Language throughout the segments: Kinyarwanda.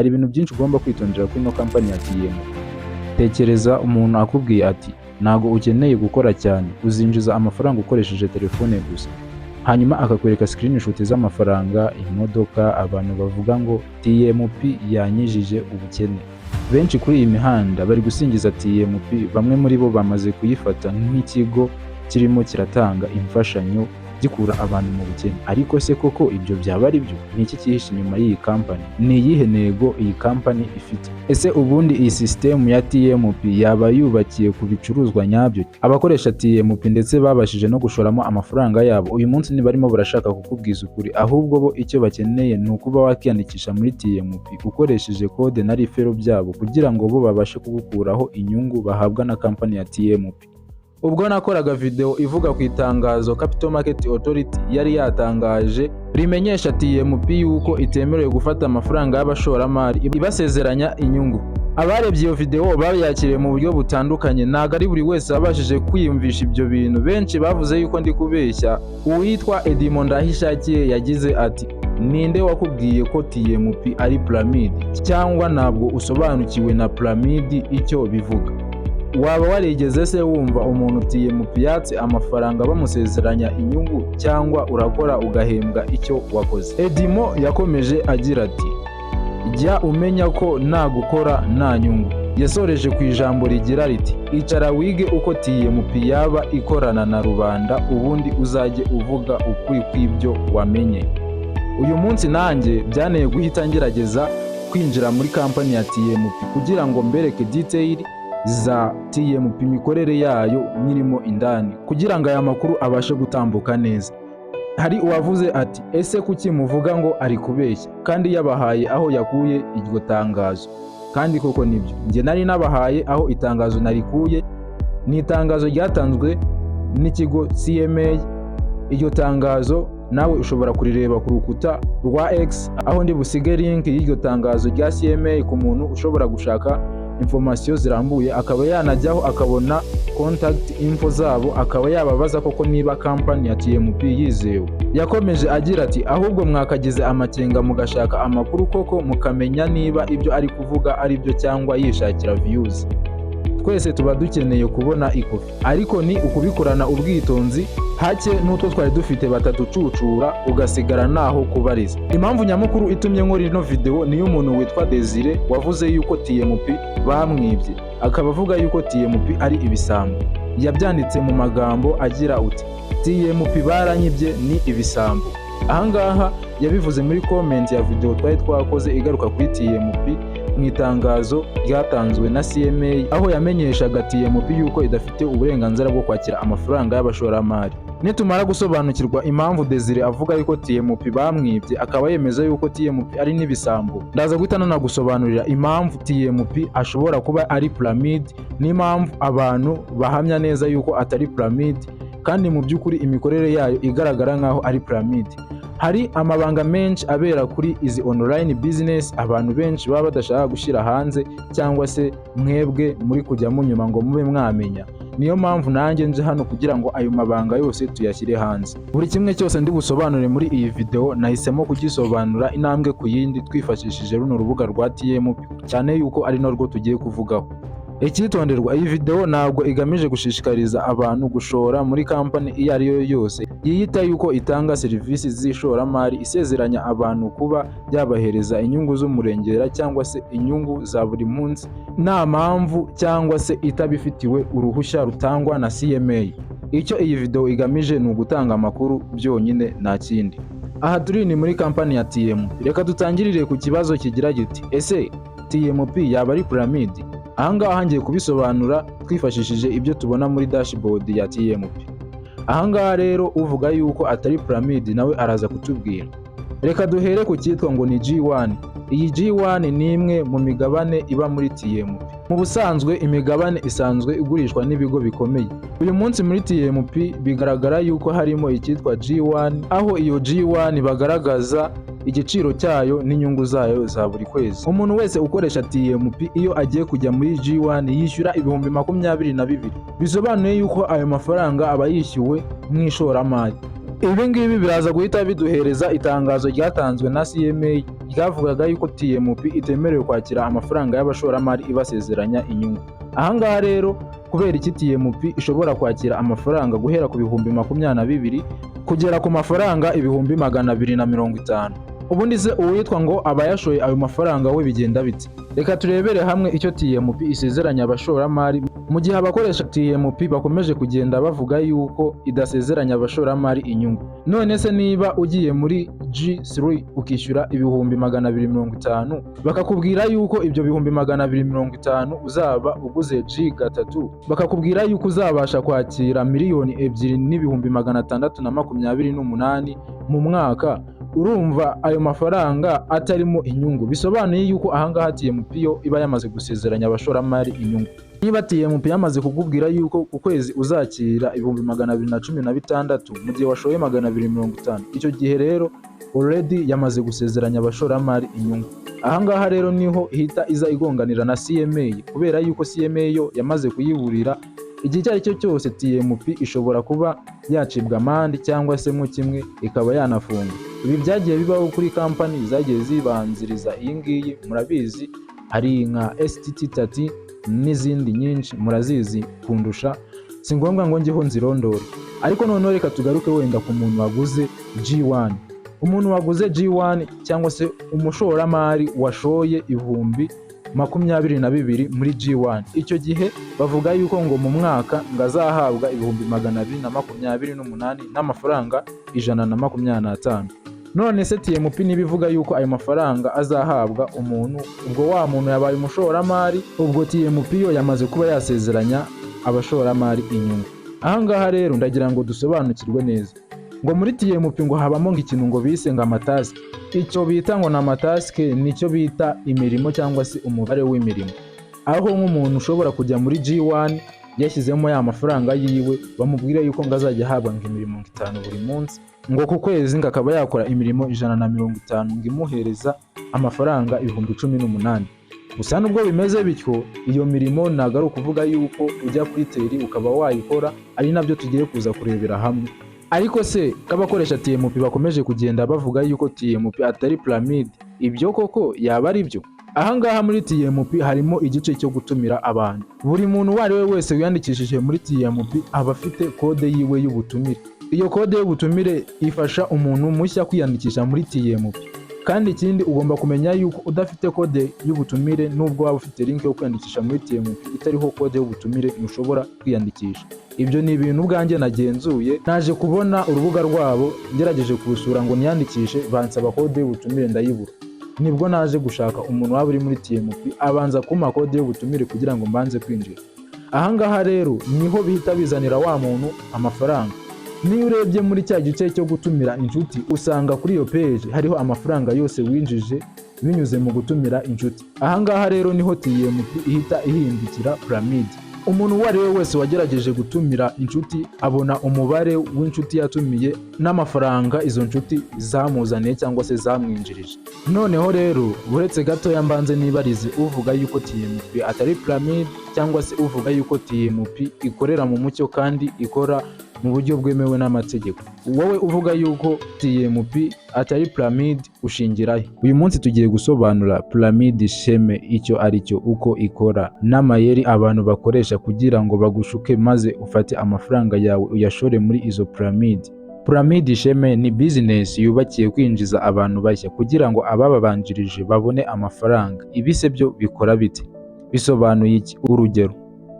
Hari ibintu byinshi ugomba kwitondera kuri ino kampani ya TMP. Tekereza umuntu akubwiye ati ntago ukeneye gukora cyane, uzinjiza amafaranga ukoresheje telefone gusa, hanyuma akakwereka screenshot z'amafaranga, imodoka, abantu bavuga ngo TMP yanyijije ubukene. Benshi kuri iyi mihanda bari gusingiza TMP, bamwe muri bo bamaze kuyifata nk'ikigo kirimo kiratanga imfashanyo gikura abantu mu bukene. Ariko se koko ibyo byaba ari byo? Ni iki cyihishe inyuma y'iyi kampani? Ni iyihe ntego iyi kampani ifite? Ese ubundi iyi sisitemu ya TMP yaba yubakiye ku bicuruzwa nyabyo? Abakoresha TMP ndetse babashije no gushoramo amafaranga yabo uyu munsi ntibarimo barashaka kukubwiza ukuri, ahubwo bo icyo bakeneye ni ukuba wakiyandikisha muri TMP ukoresheje kode na rifero byabo kugira ngo bo babashe kugukuraho inyungu bahabwa na kampani ya TMP. Ubwo nakoraga video ivuga ku itangazo Capital Market Authority yari yatangaje rimenyesha TMP yuko itemerewe gufata amafaranga y'abashoramari ibasezeranya inyungu. Abarebye iyo video bayakiriye mu buryo butandukanye, ntago ari buri wese wabashije kwiyumvisha ibyo bintu. Benshi bavuze yuko ndi kubeshya. Uwitwa Edmond Ndahishakiye yagize ati ninde wakubwiye ko TMP ari pyramide, cyangwa ntabwo usobanukiwe na pyramide icyo bivuga? Waba warigeze se wumva umuntu TMP yatse amafaranga bamusezeranya inyungu, cyangwa urakora ugahembwa icyo wakoze? Edimo yakomeje agira ati jya umenya ko nta gukora nta nyungu. Yasoreje ku ijambo rigira riti icara wige uko TMP yaba ikorana na rubanda, ubundi uzajye uvuga ukuri kw'ibyo wamenye. Uyu munsi nanjye byanteye guhita ngerageza kwinjira muri kampani ya TMP kugira ngo mbereke detail za TMP, imikorere yayo nyirimo indani, kugira ngo aya makuru abashe gutambuka neza. Hari uwavuze ati ese kuki muvuga ngo ari kubeshya kandi yabahaye aho yakuye iryo tangazo? Kandi koko nibyo, njye nari nabahaye aho itangazo narikuye. Ni itangazo ryatanzwe n'ikigo CMA. Iryo tangazo nawe ushobora kurireba ku rukuta rwa X, aho ndi busige link y'iryo tangazo rya CMA ku muntu ushobora gushaka information zirambuye, akaba yanajyaho akabona contact info zabo, akaba yababaza koko niba kampani ya TMP yizewe. Yakomeje agira ati ahubwo mwakagize amakenga mugashaka amakuru koko mukamenya niba ibyo ari kuvuga ari byo cyangwa yishakira views. Twese tuba dukeneye kubona ikofi, ariko ni ukubikorana ubwitonzi hake n'utwo twari dufite batatucucura ugasigara naho kubariza. Impamvu nyamukuru itumye nkora ino video niyo umuntu witwa Desire wavuze yuko TMP bamwibye, akaba avuga yuko TMP ari ibisambo. Yabyanditse mu magambo agira uti TMP baranyibye ni ibisambo. Ahangaha yabivuze muri comment ya video twari twakoze igaruka kuri TMP mu itangazo ryatanzwe na CMA, aho yamenyeshaga TMP yuko idafite uburenganzira bwo kwakira amafaranga y'abashoramari. Nitumara gusobanukirwa impamvu Desire avuga yuko TMP bamwibye, akaba yemeza yuko TMP ari n'ibisambo, ndaza guhita nanagusobanurira impamvu TMP ashobora kuba ari pyramide n'impamvu abantu bahamya neza yuko atari pyramide, kandi mu by'ukuri imikorere yayo igaragara nk'aho ari pyramide. Hari amabanga menshi abera kuri izi online business abantu benshi baba badashaka gushyira hanze, cyangwa se mwebwe muri kujya munyuma ngo mube mwamenya. Niyo mpamvu nanjye nje hano kugira ngo ayo mabanga yose tuyashyire hanze. Buri kimwe cyose ndi busobanure muri iyi video nahisemo kugisobanura intambwe ku yindi twifashishije runo rubuga rwa TMP, cyane yuko ari narwo tugiye kuvugaho. Icyitonderwa, iyi video ntabwo igamije gushishikariza abantu gushora muri kampani iyo ari yo yose yiyita yuko itanga serivisi z'ishoramari, isezeranya abantu kuba byabahereza inyungu z'umurengera cyangwa se inyungu za buri munsi nta mpamvu, cyangwa se itabifitiwe uruhushya rutangwa na CMA. Icyo iyi video igamije ni ugutanga amakuru byonyine, nta kindi. Aha turi ni muri kampani ya TMP. Reka dutangirire ku kibazo kigira giti ese TMP yaba ari pyramide? Ahangaha ngiye kubisobanura twifashishije ibyo tubona muri dashboard ya TMP. Ahangaha rero uvuga yuko atari pyramide nawe araza kutubwira. Reka duhere ku cyitwa ngo ni G1. Iyi G1 ni imwe mu migabane iba muri TMP. Mu busanzwe imigabane isanzwe igurishwa n'ibigo bikomeye. Uyu munsi muri TMP bigaragara yuko harimo icyitwa G1, aho iyo G1 bagaragaza igiciro cyayo n'inyungu zayo za buri kwezi. Umuntu wese ukoresha TMP iyo agiye kujya muri G1 yishyura ibihumbi 22. Bisobanuye yuko ayo mafaranga aba yishyuwe mu ishoramari. Ibi ngibi biraza guhita biduhereza itangazo ryatanzwe na CMA ryavugaga yuko TMP itemerewe kwakira amafaranga y'abashoramari ibasezeranya inyungu. Ahangaha rero kubera iki TMP ishobora kwakira amafaranga guhera ku bihumbi 22 kugera ku mafaranga ibihumbi 250. Ubundi se uwitwa ngo aba yashoye ayo mafaranga we bigenda bite? Reka turebere hamwe icyo TMP isezeranya abashoramari mu gihe abakoresha TMP bakomeje kugenda bavuga yuko idasezeranya abashoramari inyungu. None se niba ugiye muri G3 ukishyura ibihumbi 250 bakakubwira yuko ibyo bihumbi 250 uzaba uguze G3 bakakubwira yuko uzabasha kwakira miliyoni 2,628 mu mwaka, urumva ayo mafaranga atarimo inyungu. Bisobanuye yuko ahangaha TMP yo iba yamaze gusezeranya abashoramari inyungu. Niba TMP yamaze kukubwira yuko ku kwezi uzakira ibihumbi 216 mu gihe washoye 250, icyo gihe rero already yamaze gusezeranya abashoramari inyungu. Ahangaha rero niho ihita iza igonganira na CMA, kubera yuko CMA yo yamaze kuyiburira igihe icyo ari cyo cyose TMP ishobora kuba yacibwa amande cyangwa se mu kimwe ikaba yanafunga. Ibi byagiye bibaho kuri kampani zagiye zibanziriza iyi ngiyi, murabizi hari nka STT30 n'izindi nyinshi murazizi kundusha, si ngombwa ngo njyeho nzirondore. Ariko noneho reka tugaruke wenda ku muntu waguze G1. Umuntu waguze G1 cyangwa se umushoramari washoye ibihumbi 22 muri G1, icyo gihe bavuga yuko ngo mu mwaka ngazahabwa ibihumbi 228 n'amafaranga 125. None se TMP nibivuga yuko ayo mafaranga azahabwa umuntu, ubwo wa muntu yabaye umushoramari, ubwo TMP yo yamaze kuba yasezeranya abashoramari inyungu. Ahangaha rero ndagira ngo dusobanukirwe neza ngo muri TMP ngo habamo ikintu ngo bise ngo amatask. Icyo bita ngo na amatask nicyo bita imirimo cyangwa se umubare w'imirimo, aho nk'umuntu ushobora kujya muri G1 yashyizemo ya mafaranga yiwe bamubwira yuko ngo azajya ahabwa imirimo 5 buri munsi, ngo ku kwezi ngo akaba yakora imirimo 150 ngo imuhereza amafaranga 18,000. Gusa nubwo bimeze bityo, iyo mirimo ntabwo ari ukuvuga yuko ujya kuri teri ukaba wayikora, ari nabyo tugiye kuza kurebera hamwe. Ariko se kabakoresha TMP bakomeje kugenda bavuga yuko TMP atari pyramide, ibyo koko yaba ari byo? Ahangaha muri TMP harimo igice cyo gutumira abantu. Buri muntu uwo ari we wese wiyandikishije muri TMP aba afite kode yiwe y'ubutumire. Iyo kode y'ubutumire ifasha umuntu mushya kwiyandikisha muri TMP. Kandi ikindi ugomba kumenya yuko udafite kode y'ubutumire, nubwo waba ufite link yo kwiyandikisha muri TMP itariho kode y'ubutumire, ntushobora kwiyandikisha. Ibyo ni ibintu ubwanjye nagenzuye, naje kubona urubuga rwabo ngerageje kurusura ngo niyandikishe, bansaba kode y'ubutumire ndayibura. Nibwo naje gushaka umuntu waba uri muri TMP abanza kumpa kode y'ubutumire kugira ngo mbanze kwinjira. Ahangaha rero niho bihita bizanira wa muntu amafaranga. Niyo urebye muri cya gice cyo gutumira inshuti, usanga kuri iyo page hariho amafaranga yose winjije binyuze mu gutumira inshuti. Ahangaha rero niho TMP ihita ihindukira pyramide. Umuntu uwo ari we wese wagerageje gutumira inshuti abona umubare w'inshuti yatumiye n'amafaranga izo nshuti zamuzaniye cyangwa se zamwinjirije. Noneho rero buretse gato yambanze nibarize uvuga yuko TMP atari pyramide cyangwa se uvuga yuko TMP ikorera mu mucyo kandi ikora mu buryo bwemewe n'amategeko. Wowe uvuga yuko TMP atari pyramide ushingirahe? Uyu munsi tugiye gusobanura pyramide scheme icyo ari cyo, uko ikora, n'amayeri abantu bakoresha kugira ngo bagushuke maze ufate amafaranga yawe uyashore muri izo pyramide. Pyramide scheme ni business yubakiye kwinjiza abantu bashya kugira ngo abababanjirije babone amafaranga. Ibise byo bikora bite? Bisobanuye iki? Urugero,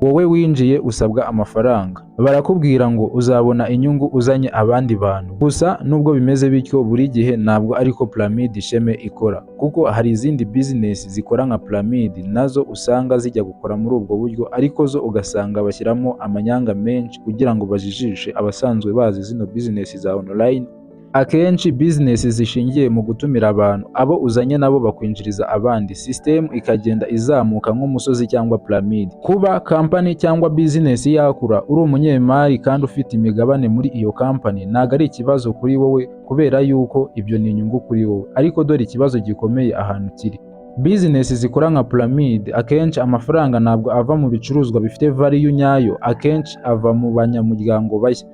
wowe winjiye usabwa amafaranga, barakubwira ngo uzabona inyungu uzanye abandi bantu. Gusa nubwo bimeze bityo, buri gihe ntabwo ariko pyramide scheme ikora, kuko hari izindi business zikora nka pyramide nazo usanga zijya gukora muri ubwo buryo, ariko zo ugasanga bashyiramo amanyanga menshi kugira ngo bajijishe abasanzwe bazi zino business za online. Akenshi business zishingiye mu gutumira abantu, abo uzanye nabo bakwinjiriza abandi, system ikagenda izamuka nk'umusozi cyangwa pyramide. Kuba company cyangwa business yakura uri umunyemari kandi ufite imigabane muri iyo company ntago ari ikibazo kuri wowe, kubera yuko ibyo ni inyungu kuri wowe. Ariko dore ikibazo gikomeye ahantu kiri: business zikora nka pyramide akenshi amafaranga ntabwo ava mu bicuruzwa bifite value nyayo, akenshi ava mu banyamuryango bashya.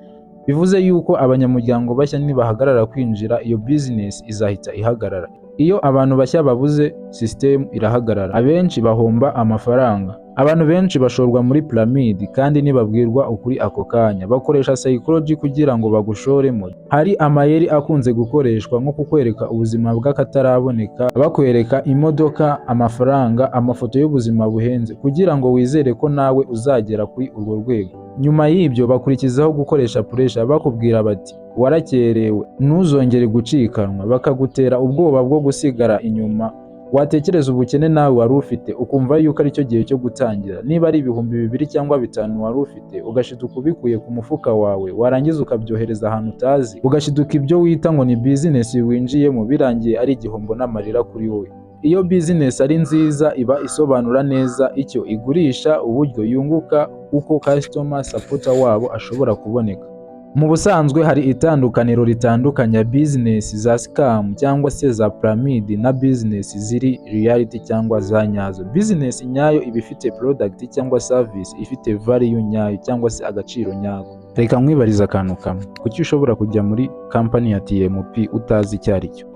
Bivuze yuko abanyamuryango bashya nibahagarara kwinjira, iyo business izahita ihagarara. Iyo abantu bashya babuze, sisitemu irahagarara, abenshi bahomba amafaranga. Abantu benshi bashorwa muri piramide kandi ntibabwirwa ukuri ako kanya, bakoresha psychology kugira ngo bagushoremo. Hari amayeri akunze gukoreshwa nko kukwereka ubuzima bw'akataraboneka, bakwereka imodoka, amafaranga, amafoto y'ubuzima buhenze kugira ngo wizere ko nawe uzagera kuri urwo rwego. Nyuma y'ibyo bakurikizaho gukoresha pressure bakubwira bati warakerewe, ntuzongere gucikanwa, bakagutera ubwoba bwo gusigara inyuma. Watekereza ubukene nawe wari ufite ukumva yuko ari cyo gihe cyo gutangira. Niba ari ibihumbi 2 cyangwa 5 wari ufite, ugashiduka ubikuye ku mufuka wawe, warangiza ukabyohereza ahantu utazi, ugashiduka ibyo wita ngo ni business winjiyemo birangiye ari igihombo n'amarira kuri wowe. Iyo business ari nziza iba isobanura neza icyo igurisha, uburyo yunguka, uko customer supporter wabo ashobora kuboneka. Mu busanzwe hari itandukaniro ritandukanya business za scam cyangwa se za pyramid na business ziri reality cyangwa za nyazo. Business nyayo iba ifite product cyangwa service ifite value nyayo cyangwa se agaciro nyako. Reka nkwibariza akantu kamwe, kuki ushobora kujya muri company ya TMP utazi icyo ari cyo?